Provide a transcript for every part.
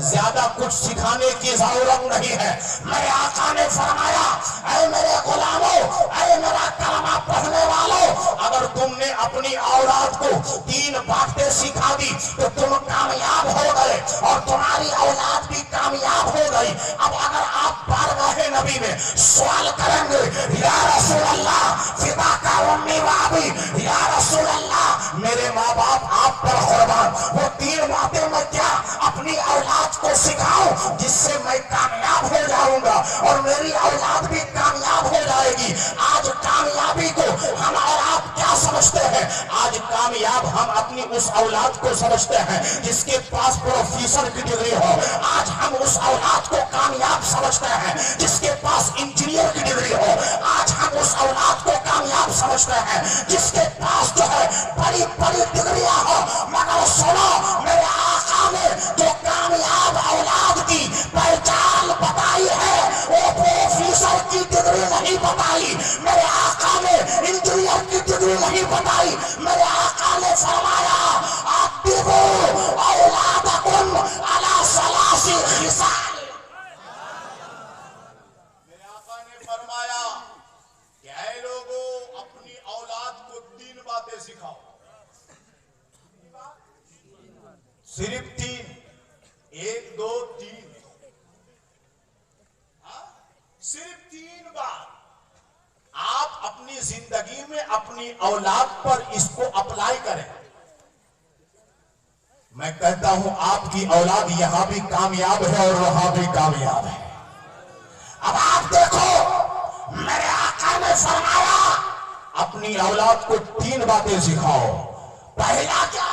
زیادہ کچھ سکھانے کی ضرورت نہیں ہے۔ میرے آقا نے فرمایا اے میرے غلاموں، اے میرا کلمہ پڑھنے والوں، اگر تم نے اپنی اولاد کو 3 باتیں سکھا دی تو تم کامیاب ہو گئے اور تمہاری اولاد بھی کامیاب ہو گئی۔ اب اگر آپ بارگاہ نبی میں سوال کریں گے یا رسول اللہ فدا کا امی و ابی، یا رسول اللہ میرے ماں باپ آپ پر قربان، وہ 3 باتیں میں کیا اپنی اولاد کو سکھاؤں جس سے میں کامیاب ہو جاؤں گا اور میری اولاد بھی کامیاب ہو جائے گی؟ آج کامیابی کو ہم اور آپ کیا سمجھتے ہیں؟ آج کامیاب ہم اپنی اس اولاد کو سمجھتے ہیں جس کے پاس پروفیسر کی ڈگری ہو۔ آج ہم اس اولاد کو کامیاب سمجھتے ہیں جس کے پاس انجینئر کی ڈگری ہو۔ آج ہم اس اولاد کو کامیاب سمجھتے ہیں جس کے پاس جو ہے بڑی بڑی ڈگریاں ہو۔ مگر سنو، میرے آقا نے جو کامیاب اولاد کی پہچان بتائی ہے وہ پروفیسر کی ڈگری نہیں بتائی، میرے آقا نے انجینئر کی ڈگری نہیں بتائی۔ میرے آقا نے فرمایا ادبوا اولادکم علی 3 خصال۔ میرے آقا نے فرمایا کہ اے لوگوں اپنی اولاد کو 3 باتیں سکھاؤ، صرف 3، 1 2 3، صرف 3 بات آپ اپنی زندگی میں اپنی اولاد پر اس کو اپلائی کریں۔ میں کہتا ہوں آپ کی اولاد یہاں بھی کامیاب ہے اور وہاں بھی کامیاب ہے۔ اب آپ دیکھو میرے آقا نے فرمایا اپنی اولاد کو 3 باتیں سکھاؤ۔ پہلا کیا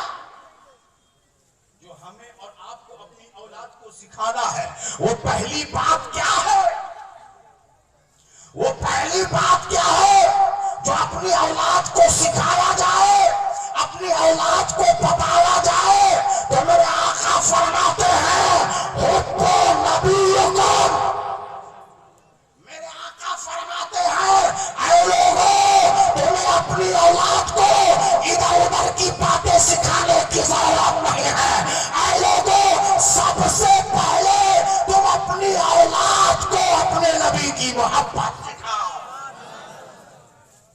جو ہمیں اور آپ کو اپنی اولاد کو سکھانا ہے، وہ پہلی بات کیا ہے؟ وہ پہلی بات کیا ہے جو اپنی اولاد کو سکھایا جائے، اپنی اولاد کو بتایا جائے؟ تو میرے آقا فرماتے ہیں حب نبیکم۔ میرے آقا فرماتے ہیں اے لوگوں تمہیں اپنی اولاد کو ادھر ادھر کی باتیں سکھانے کی ضرورت نہیں ہے۔ اے لوگوں سب سے پہلے تم اپنی اولاد کو اپنے نبی کی محبت سکھاؤ،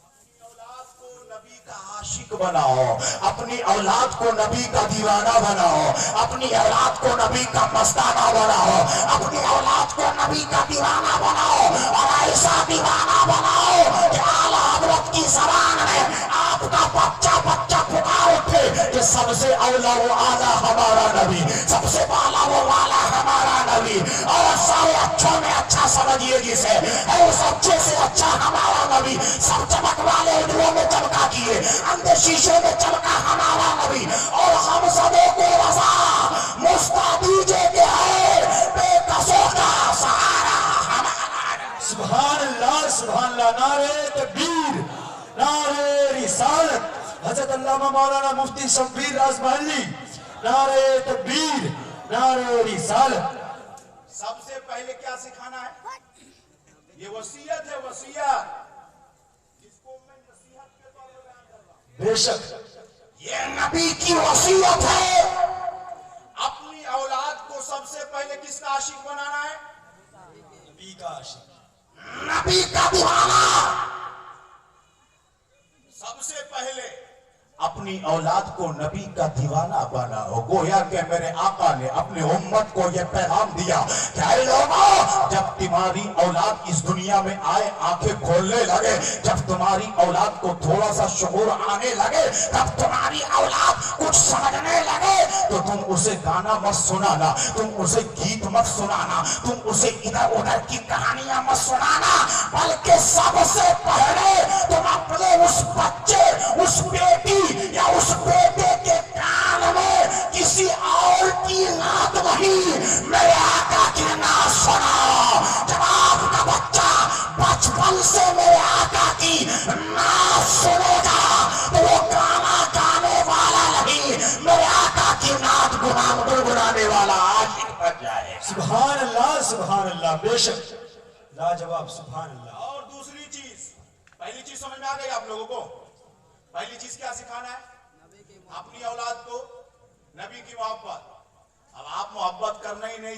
اپنی اولاد کو نبی کا عاشق بناؤ، اپنی اولاد کو نبی کا دیوانہ بناؤ، اپنی اولاد کو نبی کا مستانہ بناؤ، اپنی اولاد کو نبی کا دیوانہ بناؤ اور ایسا دیوانہ بناؤ کہ اعلیٰ حضرت کی زبان میں آپ کا بچہ بچہ پکار اٹھے کہ سب سے اولا و اعلیٰ ہمارا نبی، سب سے بالا و والا ہمارا نبی، اور سارے اچھوں میں اچھا سمجھیے جسے ہے اس اچھے سے اچھا ہمارا نبی، سب چمک والے اڈلوں میں چمکا کیے اندھے شیشے میں چمکا ہمارا نبی، اور ہم سبوں کو رضا مستعدیجے کے ہے بے قصوں کا سہارا ہمارا نبی۔ سبحان اللہ، نعرہ تکبیر، نعرہ رسالت، حضرت علامہ مولانا مفتی شبیر راز محلی، نعرہ تکبیر، نعرہ رسالت۔ سب سے پہلے کیا سکھانا ہے؟ یہ وصیت ہے، وصیت جس کو میں نصیحت کے طور پر بیان کر رہا ہوں۔ بے شک یہ نبی کی وصیت ہے۔ اپنی اولاد کو سب سے پہلے کس کا عاشق بنانا ہے؟ نبی کا عاشق، نبی کا دیوانہ۔ سب سے پہلے اپنی اولاد کو نبی کا دیوانہ بناؤ۔ گویا کہ میرے آقا نے اپنی امت کو یہ پیغام دیا کہ اے لوگوں جب تمہاری اولاد اس دنیا میں آئے آنکھیں کھولنے لگے، جب تمہاری اولاد کو تھوڑا سا شعور آنے لگے، جب تمہاری اولاد کچھ سمجھنے لگے تو تم اسے گانا مت سنانا، تم اسے گیت مت سنانا، تم اسے ادھر ادھر کی کہانیاں مت سنانا، بلکہ سب سے پہلے تم اپنے اس بچے، اس بیٹی یا اس بیٹے کے کان میں کسی اور کی نعت نہیں، میرے آقا کی نعت سناؤ۔ جب آپ کا بچہ بچپن سے میرے آقا کی نعت سنے گا تو وہ گانا گانے والا نہیں، میرے آقا کی نعت گنگنانے والا عاشق بن جائے۔ سبحان اللہ، بے شک لاجواب، سبحان اللہ۔ اور دوسری چیز، پہلی چیز سمجھ میں آ گئی آپ لوگوں کو؟ پہلی چیز کیا سکھانا ہے؟ اپنی اولاد کو نبی کی محبت۔ اب آپ محبت کرنا ہی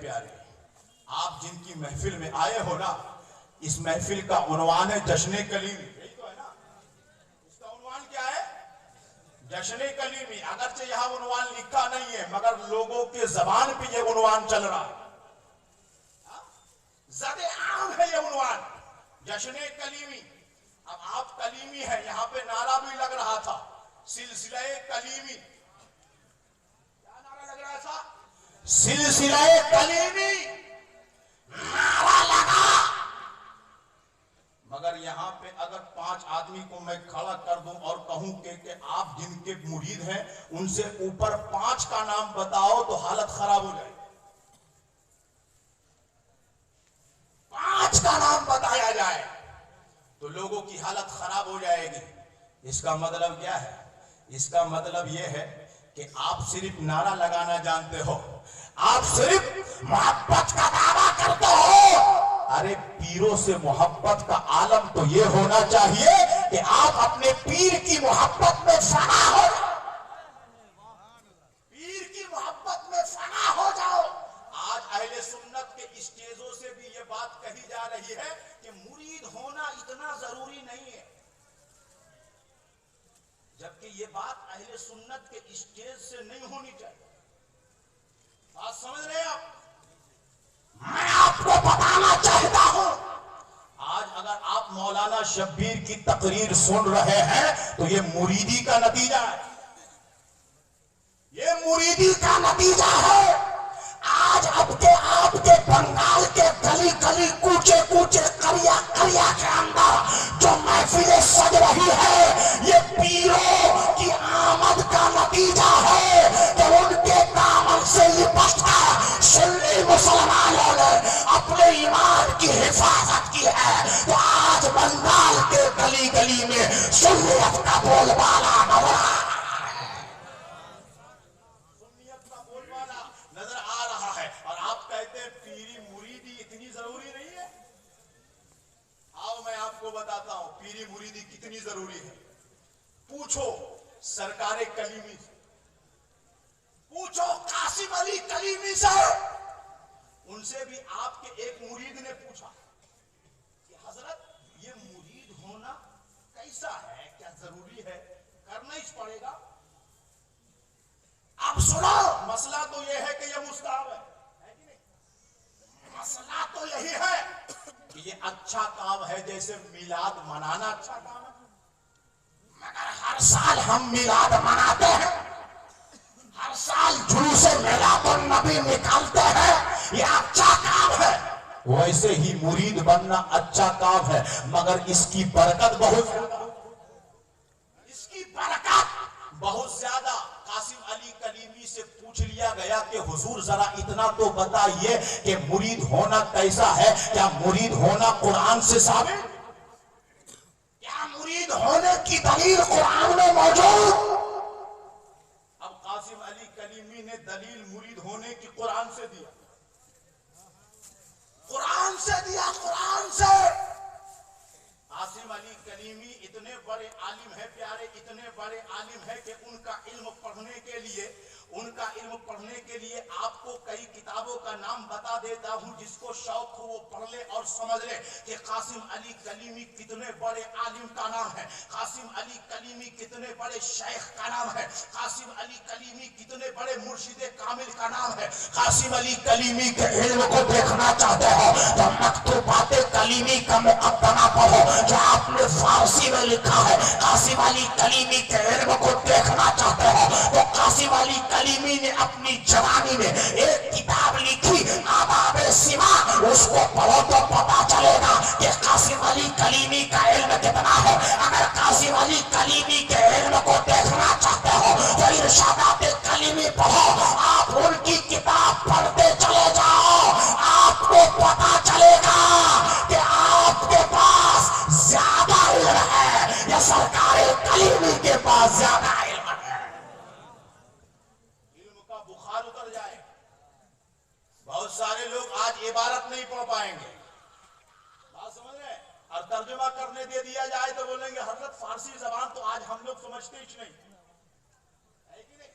پیارے، آپ جن کی محفل میں آئے ہو نا، اس محفل کا عنوان ہے جشن کلیمی، یہی تو ہے نا؟ اس کا عنوان کیا ہے؟ جشن کلیمی۔ اگرچہ یہاں عنوان لکھا نہیں ہے مگر لوگوں کے زبان پہ یہ عنوان چل رہا ہے، زد عام ہے یہ عنوان، جشن کلیمی۔ اب آپ کلیمی ہیں، یہاں پہ نعرہ بھی لگ رہا تھا، سلسلہ کلیمی۔ کیا نعرہ لگ رہا تھا؟ سلسلہ کلیمی نعرہ لگا۔ مگر یہاں پہ اگر 5 آدمی کو میں کھڑا کر دوں اور کہوں کہ آپ جن کے مرید ہیں ان سے اوپر 5 کا نام بتاؤ تو حالت خراب ہو جائے۔ 5 کا نام بتایا جائے تو لوگوں کی حالت خراب ہو جائے گی۔ اس کا مطلب کیا ہے؟ اس کا مطلب یہ ہے کہ آپ صرف نعرہ لگانا جانتے ہو، آپ صرف محبت کا دعویٰ کرتے ہو۔ ارے پیروں سے محبت کا عالم تو یہ ہونا چاہیے کہ آپ اپنے پیر کی محبت میں فنا ہو جاؤ، پیر کی محبت میں فنا ہو جاؤ۔ آج اہل سنت کے اسٹیجوں سے بھی یہ بات کہی جا رہی ہے کہ مرید ہونا اتنا ضروری نہیں ہے، جبکہ یہ بات اہل سنت کے اسٹیج سے نہیں ہونی چاہیے۔ بات سمجھ رہے ہیں آپ؟ میں آپ کو بتانا چاہتا ہوں، آج اگر آپ مولانا شبیر کی تقریر سن رہے ہیں تو یہ مریدی کا نتیجہ ہے، یہ مریدی کا نتیجہ ہے۔ آج اب کے آپ کے بنگال کے گلی گلی کوچے کوچے قریہ قریہ کے اندر جو محفلیں سج رہی ہے، یہ پیروں کی آمد کا نتیجہ ہے کہ ان کے دامن سے لپٹ کر سنی مسلمانوں نے اپنے ایمان کی حفاظت کی ہے۔ تو آج بنگال کے گلی گلی میں سنیت کا بول بالا نظر آ رہا ہے، سنیت کا بول بالا نظر آ رہا ہے، اور آپ کہتے ہیں پیری مریدی اتنی ضروری نہیں ہے۔ آؤ میں آپ کو بتاتا ہوں پیری مریدی کتنی ضروری ہے۔ پوچھو سرکار کلیمی سے، پوچھو قاسم علی کلیمی سے، ان سے بھی آپ کے ایک مرید نے پوچھا کہ حضرت یہ مرید ہونا کیسا ہے، کیا ضروری ہے، کرنا ہی پڑے گا؟ اب سنو، مسئلہ تو یہ ہے کہ یہ مستحب ہے کہ نہیں؟ مسئلہ تو یہی ہے کہ یہ اچھا کام ہے، جیسے میلاد منانا اچھا کام ہے، مگر ہر سال ہم میلاد مناتے ہیں، ہر سال جلوس میلاد النبی نکالتے ہیں، یہ اچھا کام ہے۔ ویسے ہی مرید بننا اچھا کام ہے، مگر اس کی برکت بہت زیادہ، اس کی برکت بہت زیادہ۔ قاسم علی کلیمی سے پوچھ لیا گیا کہ حضور ذرا اتنا تو بتائیے کہ مرید ہونا کیسا ہے، کیا مرید ہونا قرآن سے ثابت؟ کیا مرید ہونے کی دلیل قرآن میں موجود؟ اب قاسم علی کلیمی نے دلیل مرید ہونے کی قرآن سے دیا، قرآن سے دیا، قرآن سے۔ قاسم علی کلیمی اتنے بڑے عالم ہے پیارے، اتنے بڑے عالم ہے کہ ان کا علم پڑھنے کے لیے، ان کا علم پڑھنے کے لیے آپ کو کئی کتابوں کا نام بتا دیتا ہوں، جس کو شوق ہو وہ پڑھ لے اور سمجھ لے کہ قاسم علی کلیمی کتنے بڑے عالم کا نام ہے، قاسم علی کلیمی کتنے بڑے شیخ کا نام ہے، قاسم علی کلیمی کتنے بڑے مرشد کامل کا نام ہے۔ قاسم علی کلیمی کے علم کو دیکھنا چاہتے ہو تو مکتوبات کلیمی کا مقدمہ پڑھو جو آپ نے فارسی میں لکھا ہے۔ قاسم علی کلیمی کے علم کو دیکھنا چاہتے ہو تو قاسم علی کلیمی نے اپنی جوانی میں ایک کتاب لکھی آداب سما، اس کو پڑھو تو پتا چلے گا کہ قاسم علی کلیمی کا علم کتنا ہے۔ اگر قاسم علی کلیمی کے علم کو دیکھنا چاہتے ہو تو ارشادات کلیمی پڑھو، آپ ان کی کتاب پڑھتے چلے جاؤ، آپ کو پتا چلے گا کہ آپ کے پاس زیادہ علم ہے یا سرکار کلیمی کے پاس زیادہ علم ہے۔ علم کا بخار اتر جائے۔ بہت سارے لوگ آج عبارت نہیں پڑھ پائیں گے، بات سمجھ رہے ہیں، اور ترجمہ کرنے دے دیا جائے تو بولیں گے حضرت فارسی زبان تو آج ہم لوگ سمجھتے ہی نہیں ہے کہ نہیں؟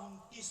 29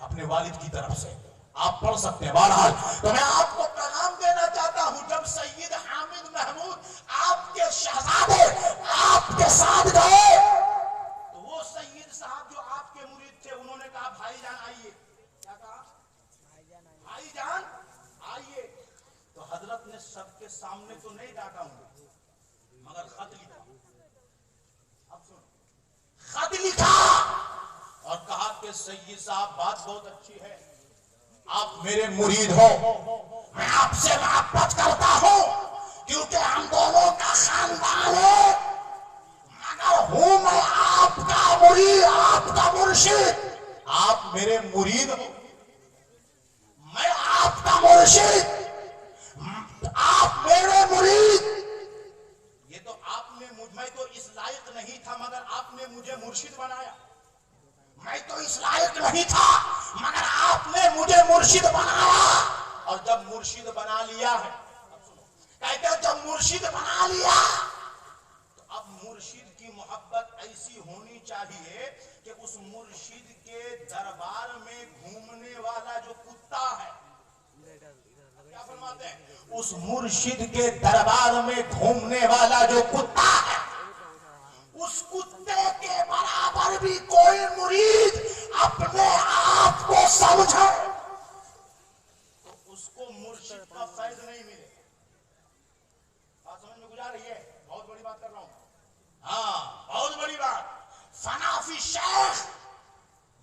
اپنے والد کی طرف سے, آپ پڑھ سکتے ہیں. بہرحال تو میں آپ کو پیغام دینا چاہتا ہوں, جب سید حامد محمود آپ کے شہزادے آپ کے ساتھ گئے تو وہ سید صاحب جو آپ کے مرید تھے انہوں نے کہا بھائی جان آئیے. کیا کہا؟ بھائی جان آئیے. تو حضرت نے سب کے سامنے تو نہیں ڈانٹا ہوں مگر خط لکھا. اب سنو, خط لکھا اور کہا کہ سید صاحب بات بہت اچھی ہے, آپ میرے مرید ہو, میں آپ سے محبت کرتا ہوں کیونکہ ہم دونوں کا خاندان ہے, مگر ہوں میں آپ کا مرید, آپ کا مرشد. آپ میرے مرید ہو, میں آپ کا مرشد, آپ میرے مرید. یہ تو آپ نے میں تو اس لائق نہیں تھا مگر آپ نے مجھے مرشد بنایا. میں تو اس لائق نہیں تھا مگر آپ نے مجھے مرشد بنایا. اور جب مرشد بنا لیا ہے, کہتے ہیں جب مرشد بنا لیا تو اب مرشد کی محبت ایسی ہونی چاہیے کہ اس مرشد کے دربار میں گھومنے والا جو کتا ہے, کیا فرماتے ہیں, اس مرشد کے دربار میں گھومنے والا جو کتا ہے, اس کتے کے برابر بھی کوئی مرید اپنے آپ کو سمجھے تو اس کو مرشد کا فیض نہیں ملے. بات سمجھ میں گزار رہی ہے؟ بہت بڑی بات کر رہا ہوں. ہاں بہت بڑی بات. فنا فی شیخ,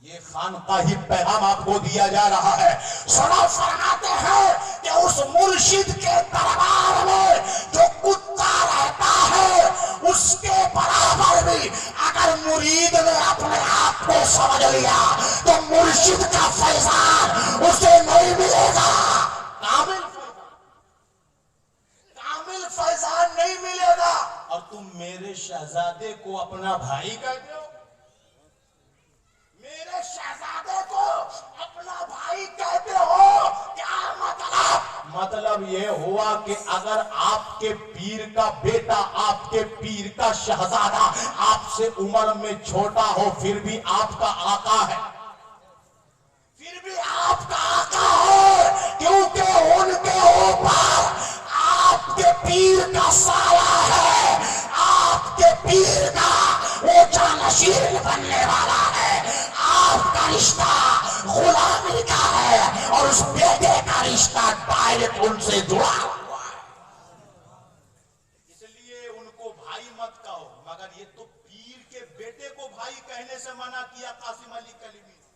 یہ خانقاہی پیغام آپ کو دیا جا رہا ہے. سنا فرماتے ہیں کہ اس مرشد کے دربار میں جو کتا رہتا ہے اس کے برابر بھی اگر مرید نے اپنے آپ کو سمجھ لیا تو مرشد کا فیضان اسے نہیں ملے گا. کامل فیضان نہیں ملے گا. اور تم میرے شہزادے کو اپنا بھائی کہتے ہو, میرے شہزادے کو اپنا بھائی کہتے ہو, کیا مطلب؟ مطلب یہ ہوا کہ اگر آپ کے پیر کا بیٹا, آپ کے پیر کا شہزادہ آپ سے عمر میں چھوٹا ہو پھر بھی آپ کا آقا ہے, پھر بھی آپ کا آقا ہے, کیونکہ ان کے اوپر آپ کے پیر کا سایہ ہے, آپ کے پیر کا وہ جانشین بننے والا ہے. آپ کا رشتہ غلامی کا ہے اور اس بیٹے کا رشتہ ڈائریکٹ ان سے جڑا ہوا ہے. اس لیے ان کو بھائی مت کہو, مگر یہ تو پیر کے بیٹے کو بھائی کہنے سے منع کیا قاسم علی کلیمی نے.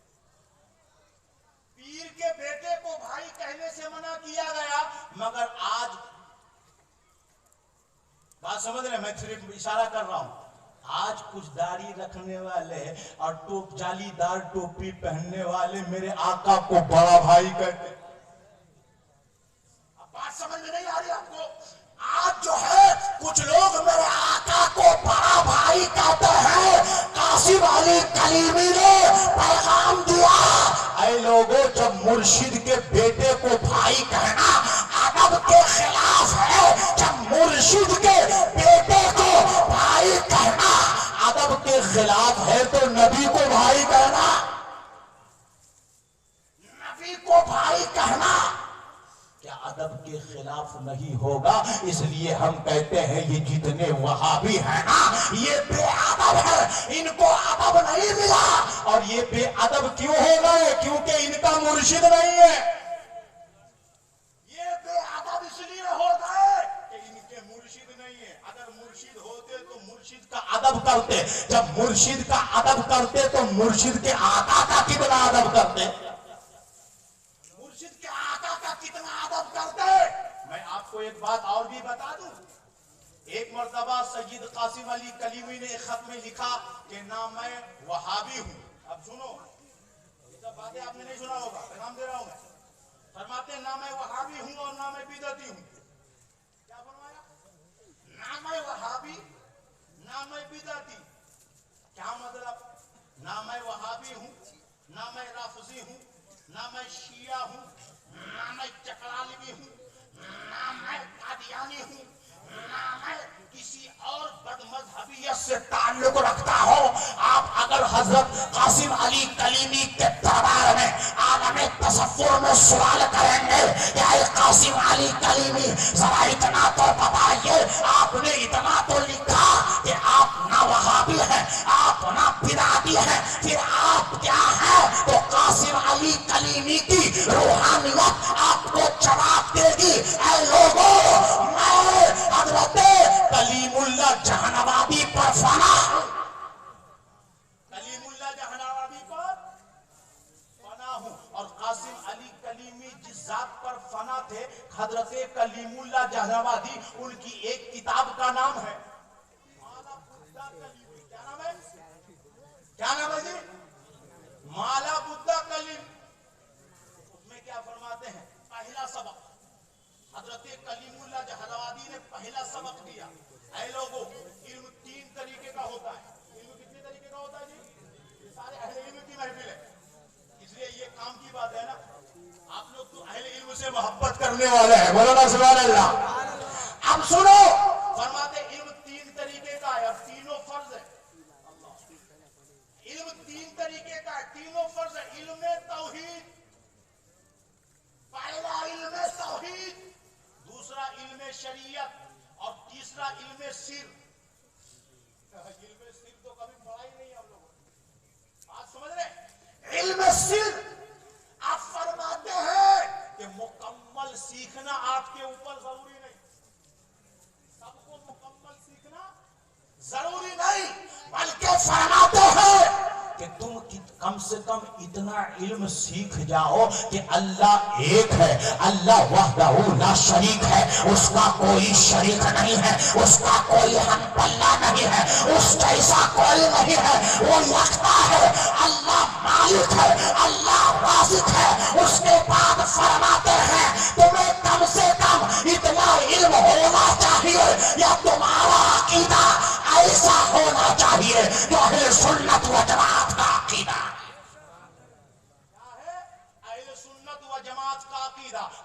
پیر کے بیٹے کو بھائی کہنے سے منع کیا گیا, مگر آج بات سمجھ رہے, میں صرف اشارہ کر رہا ہوں. آج کچھ داڑھی رکھنے والے اور جالی دار ٹوپی پہننے والے میرے آقا کو بڑا بھائی کہتے ہیں. اب بات سمجھ میں نہیں آ رہی آپ کو؟ آج جو ہے کچھ لوگ میرے آقا کو بڑا بھائی کہتے ہیں. قاسم علی کلیمی نے پیغام دیا, اے لوگوں, جب مرشد کے بیٹے کو بھائی کہنا ادب کے خلاف ہے, جب مرشد کے بیٹے کو بھائی کہنا ادب کے خلاف ہے تو نبی کو بھائی کہنا, نبی کو بھائی کہنا کیا ادب کے خلاف نہیں ہوگا؟ اس لیے ہم کہتے ہیں یہ جتنے وہابی ہیں نا یہ بے ادب ہے, ان کو ادب نہیں ملا. اور یہ بے ادب کیوں ہو گئے؟ کیونکہ ان کا مرشد نہیں ہے. یہ بے ادب اس لیے ہو گئے کہ ان کے مرشد نہیں ہے. اگر مرشد ہوتے تو مرشد کا ادب کرتے, جب مرشد کا ادب کرتے تو مرشد کے آقا کا کتنا ادب کرتے, مرشد کے آقا کا کتنا ادب کرتے. میں آپ کو ایک بات اور بھی بتا دوں. ایک مرتبہ سید قاسم علی کلیمی نے ایک خط میں لکھا کہ نہ میں وہابی ہوں. اب سنو, یہ سب باتیں آپ نے نہیں سنا ہوگا, پیغام دے رہا ہوں میں. فرماتے ہیں نہ میں وہابی ہوں اور نہ میں بدعتی ہوں. کیا فرمایا؟ نہ میں وہابی نہ میں بدعتی. کیا مطلب؟ نہ میں وہابی ہوں, نہ میں رافضی ہوں, نہ میں شیعہ ہوں, نہ میں چکرالوی ہوں, نہ میں قادیانی ہوں, نہ میں کسی اور بدمذہبیت سے تعلق رکھتا ہوں. آپ اگر حضرت قاسم علی کلیمی کے دربار میں عالم تصور میں سوال کریں گے کہ اے قاسم علی کلیمی ذرا اتنا تو بتائیے, آپ نے اتنا تو لکھا کہ آپ نہ وہابی ہیں, آپ نہ بدعتی ہیں, پھر آپ کیا ہیں؟ تو قاسم علی کلیمی کی روحانیت آپ کو جواب دے گی, اے لوگوں میں حضرت کلیم اللہ جہانوادی پر فنا ہوں, کلیم اللہ جہانوادی پر فنا ہوں. اور قاسم علی کلیمی جس ذات پر فنا تھے, حضرت کلیم اللہ جہانوادی, ان کی ایک کتاب کا نام ہے مالا بدھا کلیمی. کیا نام ہے؟ کیا نام ہے جی؟ مالا بدھا کلیم. اس میں کیا فرماتے ہیں؟ پہلا سبق حضرت کلیم اللہ جہانوادی نے پہلا سبق دیا, اے لوگوں علم 3 طریقے کا ہوتا ہے. علم کتنے طریقے کا ہوتا ہے جی؟ یہ سارے اہل علم کی محفل ہے, اس لیے یہ کام کی بات ہے نا. آپ لوگ تو اہل علم سے محبت کرنے والے ہیں, بولو نا سبحان اللہ. اب سنو, فرماتے علم 3 طریقے کا ہے اور تینوں فرض ہے. علم 3 طریقے کا ہے, تینوں فرض ہے. علم توحید, پہلا علم توحید, دوسرا علم شریعت, اور تیسرا علم سر. علم سر تو کبھی پڑھا ہی نہیں ہم لوگوں نے, بات سمجھ رہے؟ علم سر آپ فرماتے ہیں کہ مکمل سیکھنا آپ کے اوپر ضروری نہیں, سب کو مکمل سیکھنا ضروری نہیں, بلکہ فرماتے ہیں کہ تم کم سے کم اتنا علم سیکھ جاؤ کہ اللہ ایک ہے, اللہ وحدہ لا شریک ہے, اس کا کوئی شریک نہیں ہے, اس کا کوئی ہم پلہ نہیں ہے, اس جیسا کوئی نہیں ہے, وہ یکتا ہے, اللہ مالک ہے, اللہ رازق ہے. اس کے بعد فرماتے ہیں تمہیں کم سے کم اتنا علم ہونا چاہیے یا تمہارا عقیدہ ایسا ہونا چاہیے جو اہل سنت و جماعت کا عقیدہ.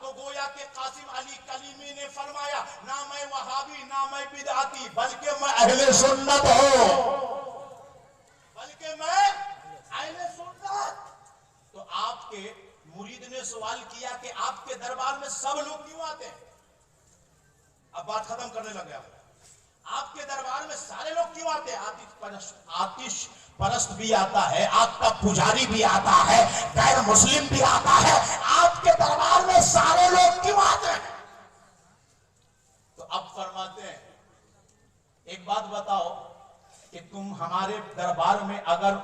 تو گویا کہ قاسم علی کلیمی نے فرمایا نہ میں وہابی نہ میں بدعتی, بلکہ میں اہل سنت ہوں, بلکہ میں اہل سنت. تو آپ کے مرید نے سوال کیا کہ آپ کے دربار میں سب لوگ کیوں آتے ہیں؟ اب بات ختم کرنے لگ گیا. آپ کے دربار میں سارے لوگ کیوں آتے ہیں؟ آتش پرست بھی آتا ہے, آگ کا پجاری بھی آتا ہے, غیر مسلم بھی آتا ہے, آپ کے دربار میں سارے لوگ کیوں آتے ہیں؟ تو اب فرماتے ہیں ایک بات بتاؤ کہ تم ہمارے دربار میں اگر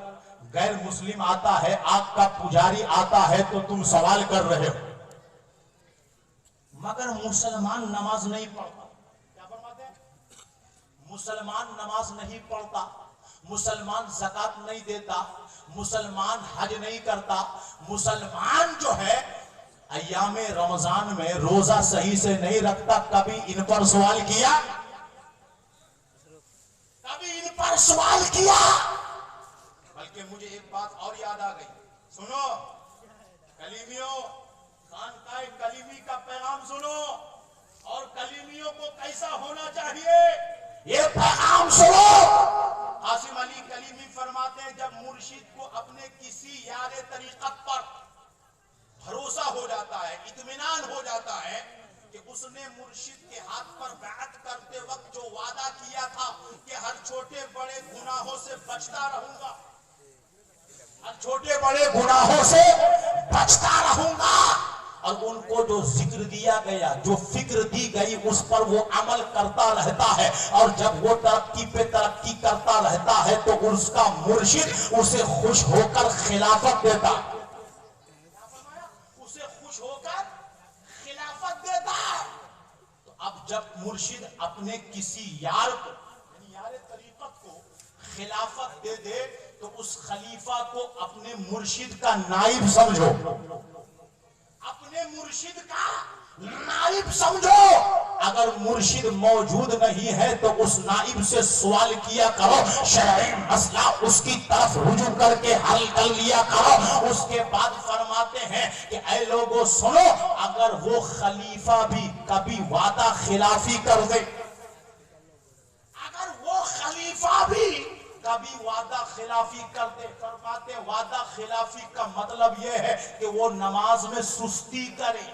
غیر مسلم آتا ہے, آگ کا پجاری آتا ہے, تو تم سوال کر رہے ہو, مگر مسلمان نماز نہیں پڑھتا. کیا فرماتے ہیں؟ مسلمان نماز نہیں پڑھتا, مسلمان زکات نہیں دیتا, مسلمان حج نہیں کرتا, مسلمان جو ہے ایام رمضان میں روزہ صحیح سے نہیں رکھتا. کبھی ان پر سوال کیا؟ کبھی ان پر سوال کیا؟ بلکہ مجھے ایک بات اور یاد آ گئی, سنو کلیمیوں, خانقاہ کلیمی کا پیغام سنو, اور کلیمیوں کو کیسا ہونا چاہیے یہ پیغام سنو. قاسم علی کلیمی فرماتے ہیں جب مرشد کو اپنے کسی یار طریقت پر بھروسہ ہو جاتا ہے, اطمینان ہو جاتا ہے کہ اس نے مرشد کے ہاتھ پر بیعت کرتے وقت جو وعدہ کیا تھا کہ ہر چھوٹے بڑے گناہوں سے بچتا رہوں گا, ہر چھوٹے بڑے گناہوں سے بچتا رہوں گا, اور ان کو جو ذکر دیا گیا, جو فکر دی گئی, اس پر وہ عمل کرتا رہتا ہے, اور جب وہ ترقی پہ ترقی کرتا رہتا ہے تو اس کا مرشد اسے خوش ہو کر خلافت دیتا, اسے خوش ہو کر خلافت دیتا. تو اب جب مرشد اپنے کسی یار کو, یعنی یار طریقت کو خلافت دے دے, تو اس خلیفہ کو اپنے مرشد کا نائب سمجھو, اپنے مرشد کا نائب سمجھو. اگر مرشد موجود نہیں ہے تو اس نائب سے سوال کیا کرو, شرعی مسئلہ اس کی طرف رجوع کر کے حل کر لیا کرو. اس کے بعد فرماتے ہیں کہ اے لوگوں سنو, اگر وہ خلیفہ بھی کبھی وعدہ خلافی کر دے, کبھی وعدہ خلافی کرتے. فرماتے ہیں وعدہ خلافی کا مطلب یہ ہے کہ وہ نماز میں سستی کرے،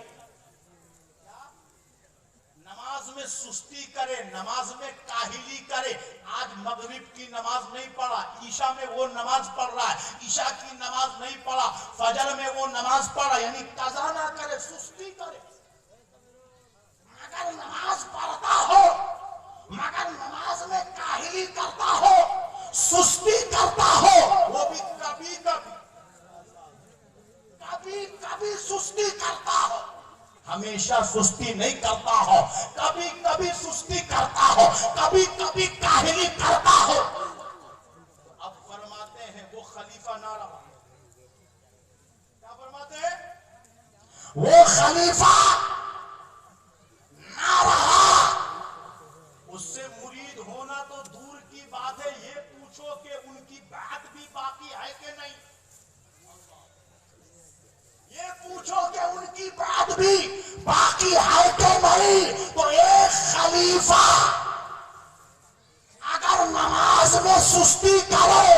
نماز میں سستی کرے، نماز میں کاہلی کرے. آج مغرب کی نماز نہیں پڑھا، عشاء میں وہ نماز پڑھ رہا ہے، عشاء کی نماز نہیں پڑھا، فجر میں وہ نماز پڑھا، یعنی قضا نہ کرے، سستی کرے. مگر نماز پڑھتا ہو، مگر نماز میں کاہلی کرتا ہو، سستی کرتا ہو، وہ بھی کبھی کبھی، کبھی کبھی سستی کرتا ہو، ہمیشہ سستی نہیں کرتا ہو، کبھی کبھی سستی کرتا ہو، کبھی کبھی کاہلی کرتا ہو. اب فرماتے ہیں وہ خلیفہ نہ رہا. کیا فرماتے ہیں؟ وہ خلیفہ نہ رہا. اس سے مرید ہونا تو دور کی بات ہے، یہ پوچھو کہ ان کی بات بھی باقی ہے کہ نہیں. یہ پوچھو کہ ان کی بات بھی باقی ہے کہ نہیں. تو ایک خلیفہ اگر نماز میں سستی کرے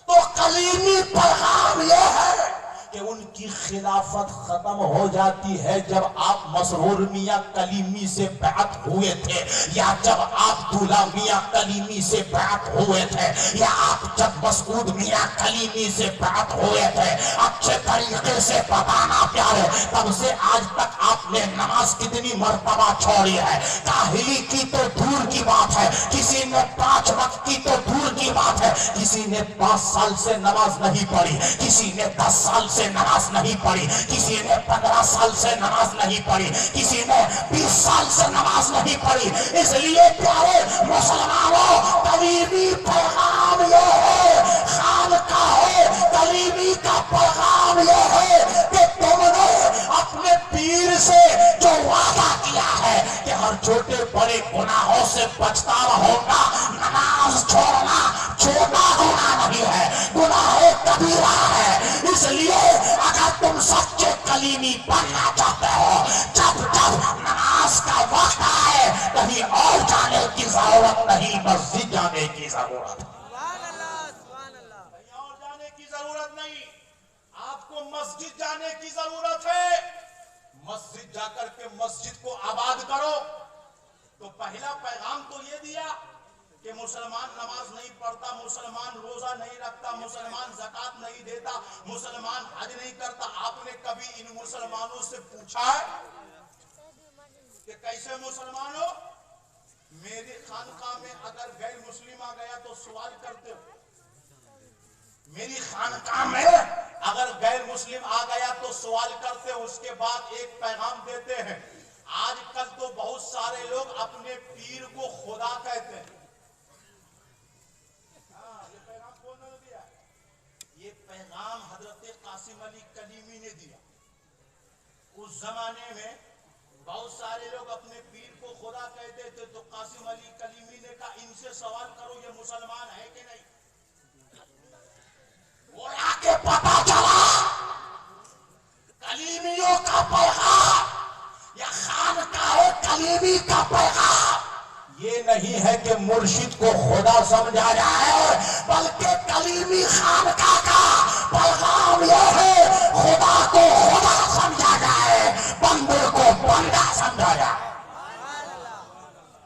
تو کلیمی پیغام یہ ہے کہ ان کی خلافت ختم ہو جاتی ہے جب آپ مسرور میاں کلیمی سے بیعت ہوئے تھے، یا جب آپ دولہ میاں کلیمی سے بیعت ہوئے تھے، یا آپ جب مسعود میاں کلیمی سے بیعت ہوئے تھے. اچھے طریقے سے بتانا پیارے، تب سے آج تک آپ نے نماز کتنی مرتبہ چھوڑی ہے؟ کاہلی کی تو دور کی بات ہے، کسی نے 5 وقت کی تو دور کی بات ہے، کسی نے 5 سال سے نماز نہیں پڑھی، کسی نے 10 سال سے نماز نہیں پڑھی، کسی نے 15 سال سے نماز نہیں پڑھی، کسی نے 20 سال سے نماز نہیں پڑھی. اس لیے پیارے مسلمانوں، کلیمی پیغام یہ ہے، خانقاہ کلیمی کا پیغام یہ ہے کہ تم نے اپنے پیر سے جو وعدہ کیا ہے کہ ہر چھوٹے بڑے گناہوں سے بچتا رہوں گا، نماز چھوڑنا چھوٹا گناہ نہیں ہے، گناہ کبیرہ ہے. اس لیے اگر تم سچے کلیمی بننا چاہتے ہو، جب جب نماز کا وقت آئے کہیں اور جانے کی ضرورت نہیں، مسجد جانے کی ضرورت ہے. کہیں اور جانے کی ضرورت نہیں، آپ کو مسجد جانے کی ضرورت ہے. مسجد جا کر کے مسجد کو آباد کرو. تو پہلا پیغام تو یہ دیا کہ مسلمان نماز نہیں پڑھتا، مسلمان روزہ نہیں رکھتا، مسلمان زکوٰۃ نہیں دیتا، مسلمان حج نہیں کرتا. آپ نے کبھی ان مسلمانوں سے پوچھا ہے کہ کیسے مسلمان ہو؟ میری خانقاہ میں اگر غیر مسلم آ گیا تو سوال کرتے ہو. میری خانقاہ میں اگر غیر مسلم آ گیا تو سوال کرتے ہو، اس کے بعد ایک پیغام دیتے ہیں. آج کل تو بہت سارے لوگ اپنے پیر کو خدا کہتے ہیں. یہ پیغام کون نے دیا؟ یہ پیغام حضرت قاسم علی کلیمی نے دیا. اس زمانے میں بہت سارے لوگ اپنے پیر کو خدا کہتے تھے، تو قاسم علی کلیمی نے کہا ان سے سوال کرو یہ مسلمان ہے کہ نہیں. گویا کہ پتا چلا کلیمیوں کا پیغام یا خانقاہ کلیمی کا پیغام یہ نہیں ہے کہ مرشد کو خدا سمجھا جائے، بلکہ کلیمی خانقاہ کا پیغام یہ ہے خدا کو خدا سمجھا جائے، بندے کو بندہ سمجھا جائے.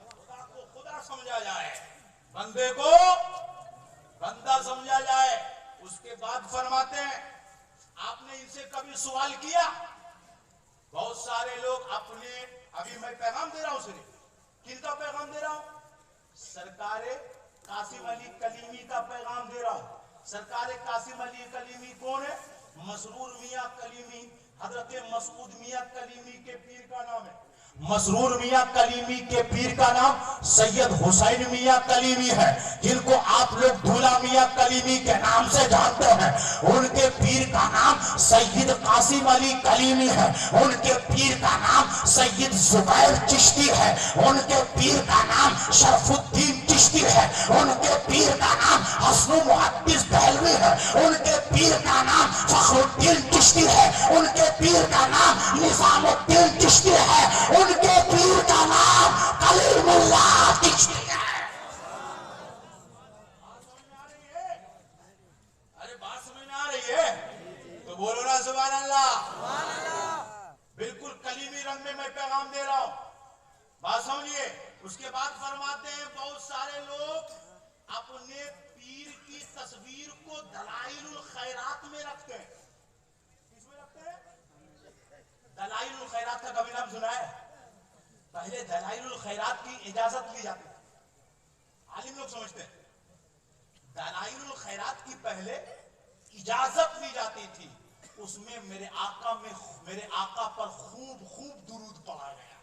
خدا کو خدا سمجھا جائے، بندے کو بندہ سمجھا جائے. اس کے بعد فرماتے ہیں آپ نے ان سے کبھی سوال کیا؟ بہت سارے لوگ اپنے، ابھی میں پیغام دے رہا ہوں، صرف کن کا پیغام دے رہا ہوں؟ سرکار قاسم علی کلیمی کا پیغام دے رہا ہوں. سرکار قاسم علی کلیمی کون ہے؟ مسرور میاں کلیمی، حضرت مسعود میاں کلیمی کے پیر کا نام ہے. مسرور میاں کلیمی کے پیر کا نام سید حسین میاں کلیمی ہے، جن کو آپ لوگ دولہ میاں کلیمی کے نام سے جانتے ہیں. ان کے پیر کا نام سید قاسم علی کلیمی ہے. ان کے پیر کا نام سید زبیر چشتی ہے. ان کے پیر کا نام شرف الدین چشتی ہے. ان کے پیر کا نام حسن محدث دہلوی ہے. ان کے پیر کا نام فخر الدین چشتی ہے. ان کے پیر کا نام نظام الدین چشتی ہے. ان کے پیر کا نام کلیم اللہ چشتی ہے. بالکل کلیمی رنگ میں پیغام دے رہا ہوں، بات سمجھیے۔ اس کے بعد فرماتے ہیں بہت سارے لوگ اپنے پیر کی تصویر کو دلائل الخیرات میں رکھتے ہیں۔ کس میں رکھتے ہیں؟ دلائل الخیرات کا کبھی نام سنا ہے؟ پہلے دلائل الخیرات کی اجازت لی جاتی ہے، عالم لوگ سمجھتے ہیں دلائل الخیرات کی پہلے اجازت لی جاتی تھی، اس میں میرے آقا پر خوب درود پڑھا گیا،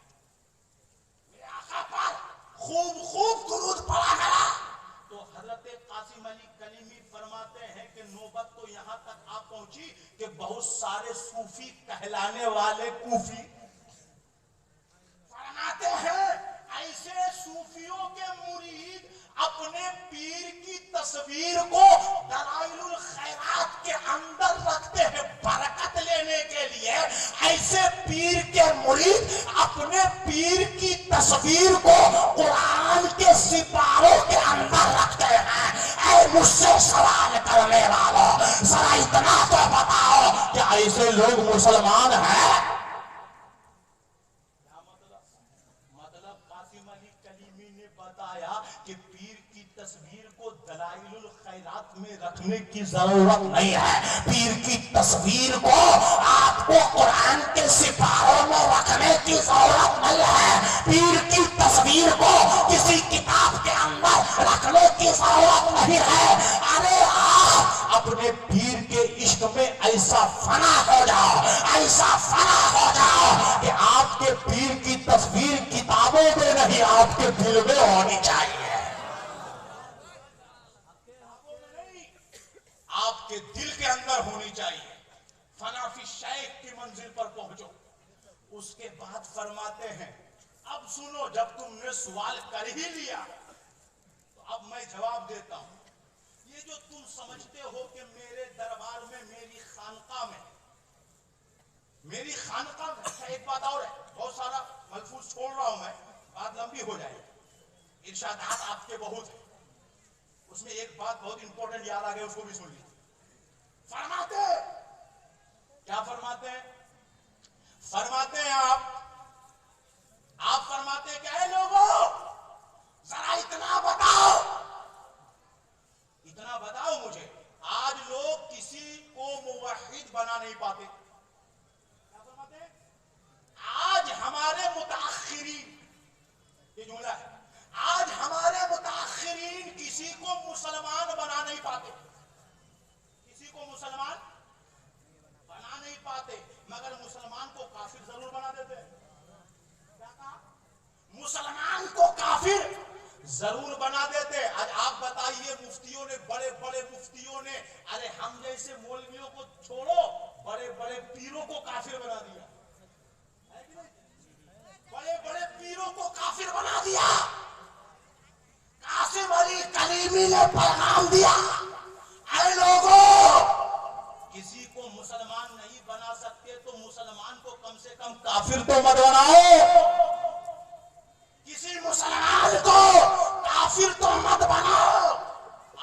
میرے آقا پر خوب درود پڑھا گیا۔ تو حضرت قاسم علی کلیمی فرماتے ہیں کہ نوبت تو یہاں تک آ پہنچی کہ بہت سارے صوفی کہلانے والے کوفی فرماتے ہیں ایسے صوفیوں کے مرید اپنے پیر کی تصویر کو دلائل الخیرات کے اندر رکھتے ہیں برکت لینے کے لیے۔ ایسے پیر کے مرید اپنے پیر کی تصویر کو قرآن کے سپاروں کے اندر رکھتے ہیں۔ اے مجھ سے سوال کرنے والوں، ذرا اتنا تو بتاؤ کہ ایسے لوگ مسلمان ہیں؟ کہ پیر کی تصویر کو دلائل الخیرات میں رکھنے کی ضرورت نہیں ہے، پیر کی تصویر کو آپ کو قرآن کے سپاروں میں رکھنے کی ضرورت نہیں ہے، پیر کی تصویر کو کسی کتاب کے اندر رکھنے کی ضرورت نہیں ہے۔ ارے آپ اپنے پیر کے عشق میں ایسا فنا ہو جاؤ، ایسا فنا ہو جاؤ کہ آپ کے پیر کی تصویر کتابوں میں نہیں، آپ کے دل میں ہونی چاہیے، آپ کے دل کے اندر ہونی چاہیے۔ فنا فی شیخ کی منزل پر پہنچو۔ اس کے بعد فرماتے ہیں اب سنو، جب تم نے سوال کر ہی لیا تو اب میں جواب دیتا ہوں۔ یہ جو تم سمجھتے ہو کہ میرے دربار میں میری خانقاہ میں ایک بات اور ہے، بہت سارا ملفوظ چھوڑ رہا ہوں میں، بات لمبی ہو جائے گی، ارشادات آپ کے بہت ہیں، اس میں ایک بات بہت امپورٹنٹ یاد آ گئی، اس کو بھی سن لیجیے۔ فرماتے کیا فرماتے ہیں؟ فرماتے ہیں آپ فرماتے ہیں کہ اے لوگوں ذرا اتنا بتاؤ مجھے، آج لوگ کسی کو موحد بنا نہیں پاتے۔ کیا فرماتے ہیں؟ آج ہمارے متاخرین، یہ جملہ ہے، آج ہمارے متاخرین کسی کو مسلمان بنا نہیں پاتے، کسی کو مسلمان بنا نہیں پاتے، مگر مسلمان کو کافر ضرور بنا دیتے ہیں۔ کیا کہا؟ مسلمان کو کافر ضرور بنا دیتے۔ آج آپ بتائیے، مفتیوں نے، بڑے بڑے مفتیوں نے، ارے ہم جیسے مولویوں کو چھوڑو، بڑے بڑے پیروں کو کافر بنا دیا، بڑے بڑے پیروں کو کافر بنا دیا۔ قاسم علی کلیمی نے پیغام دیا، اے لوگوں کسی کو مسلمان نہیں بنا سکتے تو مسلمان کو کم سے کم کافر تو مت بناؤ، کسی مسلمان کو کافر تو مت بناؤ۔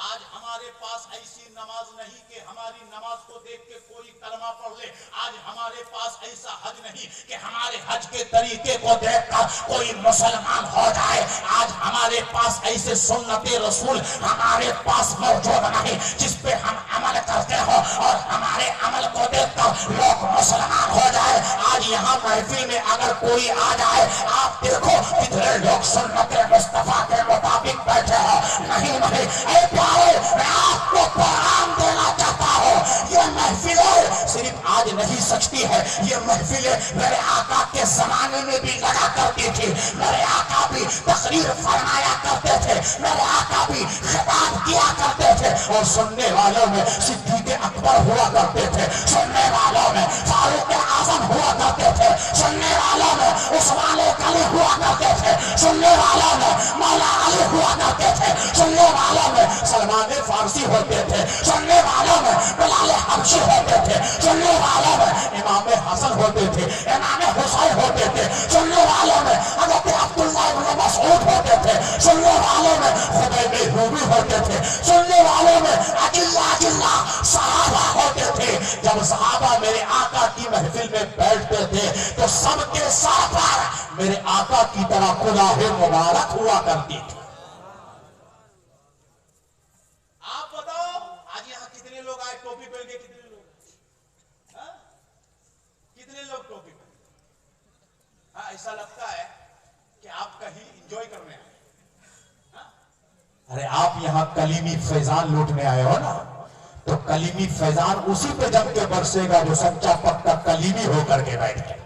آج ہمارے پاس ایسی نماز نہیں کہ ہماری نماز کو دیکھ کے کوئی کلمہ پڑھ لے، آج ہمارے پاس ایسا حج نہیں کہ ہمارے حج کے طریقے کو دیکھ کر کوئی مسلمان ہو جائے، آج ہمارے پاس ایسے سنت رسول ہمارے پاس موجود نہیں جس پہ ہم عمل کرتے ہو اور ہمارے عمل کو دیکھ کر لوگ مسلمان ہو جائے۔ آج یہاں محفل میں اگر کوئی آ جائے، آپ دیکھو کتنے لوگ سنت مصطفیٰ کے مطابق بیٹھے ہو، نہیں اے پیارے، میں آپ کو پیغام دینا چاہتا ہوں، یہ محفلیں صرف آج نہیں سچتی ہے، یہ محفلیں میرے آقا کے زمانے میں بھی لگا کرتی تھی، میرے آقا بھی تقریر فرمایا کرتے تھے، میرے آقا بھی خطاب کیا کرتے تھے، اور سننے والوں میں صدیق اکبر ہوا کرتے تھے، سننے والوں میں فاروق اعظم ہوا کرتے تھے، سننے والوں میں عثمان غنی ہوا کرتے تھے، سننے والوں میں مولا علی ہوا کرتے تھے، سننے والوں میں سلمان فارسی ہوتے تھے، سننے والوں میں بلال حبشی ہوتے تھے، سننے والوں میں امام حسن ہوتے تھے، امام حسین ہوتے تھے، سننے والوں میں حضرت عبداللہ بن مسعود ہوتے تھے، سننے والوں میں خبیب رومی ہوتے تھے، سننے والوں میں اجلہ صحابہ ہوتے تھے۔ جب صحابہ میرے آقا کی محفل میں بیٹھتے تھے تو سب کے سر پر میرے آقا کی طرح کلاه مبارک ہوا کرتی تھی. آپ بتاؤ آج یہاں کتنے لوگ آئے ٹوپی پہن کے؟ کتنے لوگ؟ کتنے لوگ ٹوپی پہن کے؟ ایسا لگتا ہے کہ آپ کہیں انجوائے کرنے آئے. ارے آپ یہاں کلیمی فیضان لوٹنے آئے ہو نا، تو کلیمی فیضان اسی پہ جم کے برسے گا جو سچا پکا کلیمی ہو کر کے بیٹھ گئے.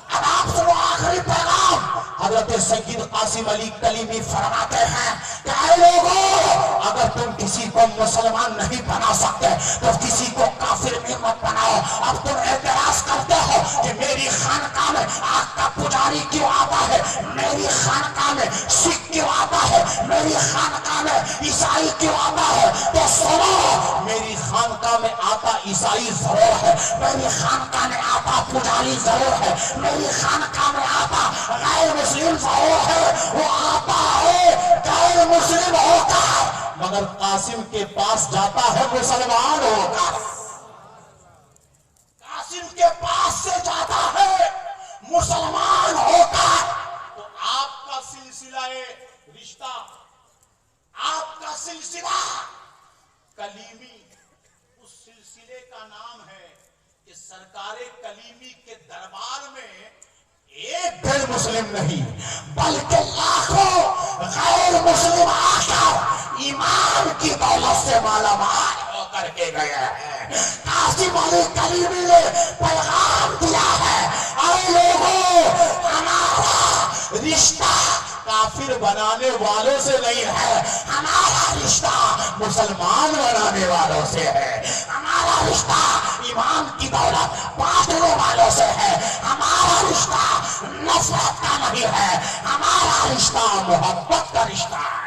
اب آپ سنو آخری پیغام. حضرت سید قاسم علی کلیمی فرماتے ہیں کہ اے لوگوں، اگر تم کسی کو مسلمان نہیں بنا سکتے تو کسی کو کافر بھی مت بناؤ. اب تم اعتراض کرتے ہو کہ میری خانقاہ میں آگ کا پجاری کیوں آتا ہے، میری خانقاہ میں سکھ کیوں آتا ہے، میری خانقاہ میں عیسائی کیوں آتا ہے، تو سنو، میری خانقاہ میں آتا عیسائی ضرور ہے، میری خانقاہ میں آتا پجاری ضرور ہے، میری خانقاہ میں آتا غیر مسلم ضرور ہے، وہ آتا ہے غیر مسلم ہو کر، مگر قاسم کے پاس جاتا ہے مسلمان ہو کر. قاسم کے پاس سے جاتا ہے مسلمان ہو کر. تو آپ کا سلسلہ رشتہ، آپ کا سلسلہ کلیمی، اس سلسلے کا نام ہے کہ سرکار کلیمی کے دربار میں ایک غیر مسلم نہیں بلکہ لاکھوں غیر مسلم آ کر ایمان کی دولت سے مالا مال ہو کر کے گئے ہیں. قاسم علی کلیمی نے پیغام دیا ہے، اے لوگوں، ہمارا رشتہ کافر بنانے والوں سے نہیں ہے، ہمارا رشتہ مسلمان بنانے والوں سے ہے. ہمارا رشتہ ایمان کی دولت بانٹنے والوں سے ہے. ہمارا رشتہ نفرت کا نہیں ہے، ہمارا رشتہ محبت کا رشتہ ہے.